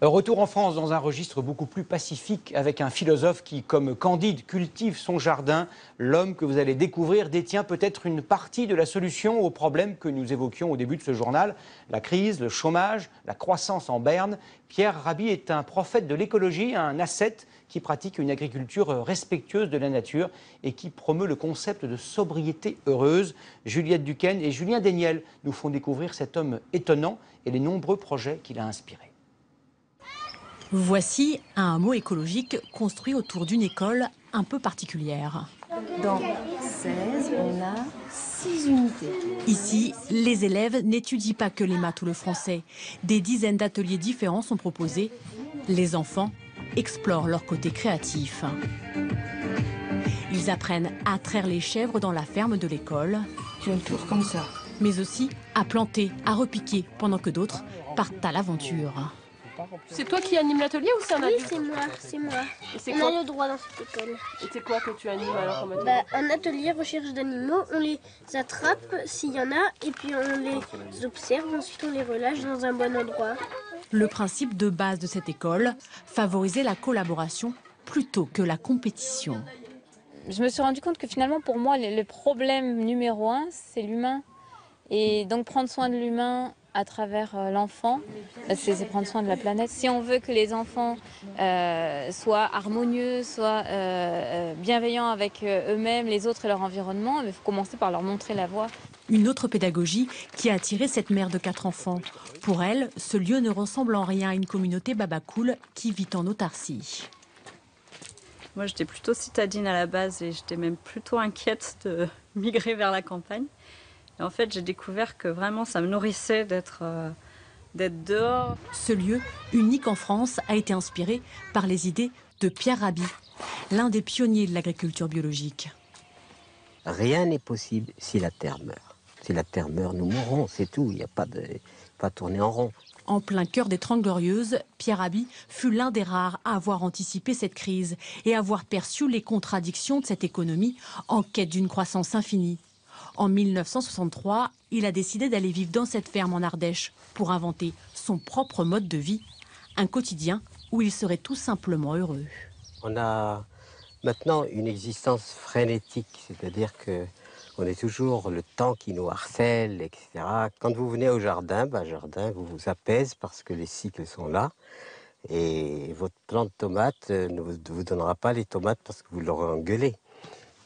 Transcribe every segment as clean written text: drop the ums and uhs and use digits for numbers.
Retour en France dans un registre beaucoup plus pacifique avec un philosophe qui, comme Candide, cultive son jardin. L'homme que vous allez découvrir détient peut-être une partie de la solution aux problèmes que nous évoquions au début de ce journal. La crise, le chômage, la croissance en berne. Pierre Rabhi est un prophète de l'écologie, un ascète qui pratique une agriculture respectueuse de la nature et qui promeut le concept de sobriété heureuse. Juliette Duquesne et Julien Desniel nous font découvrir cet homme étonnant et les nombreux projets qu'il a inspirés. Voici un hameau écologique construit autour d'une école un peu particulière. Dans 16, on a 6 unités. Ici, les élèves n'étudient pas que les maths ou le français. Des dizaines d'ateliers différents sont proposés. Les enfants explorent leur côté créatif. Ils apprennent à traire les chèvres dans la ferme de l'école. Tu as le tour comme ça. Mais aussi à planter, à repiquer, pendant que d'autres partent à l'aventure. C'est toi qui anime l'atelier ou c'est un adulte? Oui, c'est moi. Et On a le droit dans cette école. Et c'est quoi que tu animes alors comme atelier? Un atelier recherche d'animaux, on les attrape s'il y en a et puis on les observe, ensuite on les relâche dans un bon endroit. Le principe de base de cette école, favoriser la collaboration plutôt que la compétition. Je me suis rendu compte que finalement pour moi le problème numéro 1 c'est l'humain. Et donc prendre soin de l'humain à travers l'enfant, c'est prendre soin de la planète. Si on veut que les enfants soient harmonieux, soient bienveillants avec eux-mêmes, les autres et leur environnement, il faut commencer par leur montrer la voie. Une autre pédagogie qui a attiré cette mère de 4 enfants. Pour elle, ce lieu ne ressemble en rien à une communauté babacool qui vit en autarcie. Moi, j'étais plutôt citadine à la base et j'étais même plutôt inquiète de migrer vers la campagne. Et en fait, j'ai découvert que vraiment, ça me nourrissait d'être dehors. Ce lieu, unique en France, a été inspiré par les idées de Pierre Rabhi, l'un des pionniers de l'agriculture biologique. Rien n'est possible si la terre meurt. Si la terre meurt, nous mourrons, c'est tout. Il n'y a pas tourner en rond. En plein cœur des 30 Glorieuses, Pierre Rabhi fut l'un des rares à avoir anticipé cette crise et avoir perçu les contradictions de cette économie en quête d'une croissance infinie. En 1963, il a décidé d'aller vivre dans cette ferme en Ardèche pour inventer son propre mode de vie, un quotidien où il serait tout simplement heureux. On a maintenant une existence frénétique, c'est-à-dire qu'on est toujours le temps qui nous harcèle, etc. Quand vous venez au jardin, jardin vous apaise parce que les cycles sont là. Et votre plant de tomates ne vous donnera pas les tomates parce que vous l'aurez engueulé.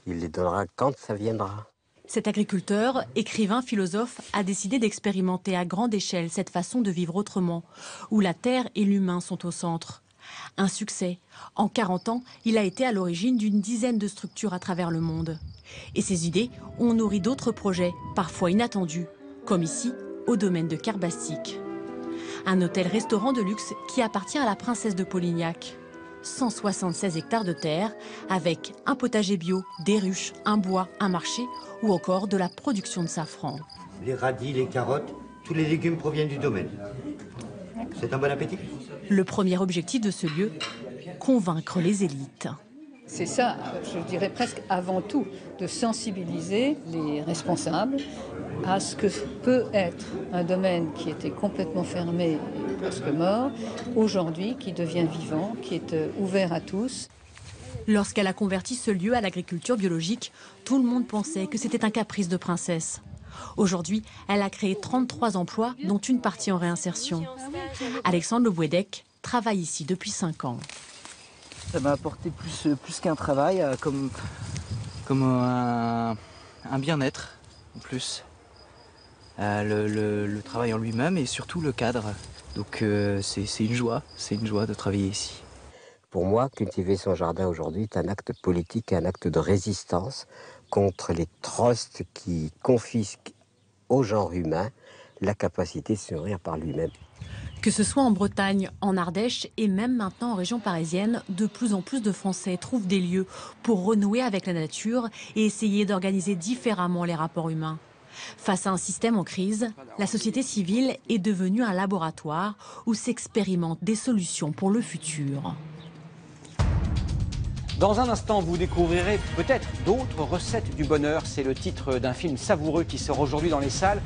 Il les donnera quand ça viendra. Cet agriculteur, écrivain, philosophe, a décidé d'expérimenter à grande échelle cette façon de vivre autrement, où la terre et l'humain sont au centre. Un succès. En 40 ans, il a été à l'origine d'une dizaine de structures à travers le monde. Et ses idées ont nourri d'autres projets, parfois inattendus, comme ici, au domaine de Carbastic. Un hôtel-restaurant de luxe qui appartient à la princesse de Polignac. 176 hectares de terre, avec un potager bio, des ruches, un bois, un marché ou encore de la production de safran. Les radis, les carottes, tous les légumes proviennent du domaine. C'est un bon appétit. Le premier objectif de ce lieu, convaincre les élites. C'est ça, je dirais presque avant tout, de sensibiliser les responsables à ce que peut être un domaine qui était complètement fermé et presque mort, aujourd'hui qui devient vivant, qui est ouvert à tous. Lorsqu'elle a converti ce lieu à l'agriculture biologique, tout le monde pensait que c'était un caprice de princesse. Aujourd'hui, elle a créé 33 emplois, dont une partie en réinsertion. Alexandre Le Bouédec travaille ici depuis 5 ans. Ça m'a apporté plus qu'un travail, comme un bien-être en plus. Le travail en lui-même et surtout le cadre. Donc c'est une joie de travailler ici. Pour moi, cultiver son jardin aujourd'hui est un acte politique, un acte de résistance contre les trusts qui confisquent au genre humain la capacité de se nourrir par lui-même. Que ce soit en Bretagne, en Ardèche et même maintenant en région parisienne, de plus en plus de Français trouvent des lieux pour renouer avec la nature et essayer d'organiser différemment les rapports humains. Face à un système en crise, la société civile est devenue un laboratoire où s'expérimentent des solutions pour le futur. Dans un instant, vous découvrirez peut-être d'autres recettes du bonheur. C'est le titre d'un film savoureux qui sort aujourd'hui dans les salles.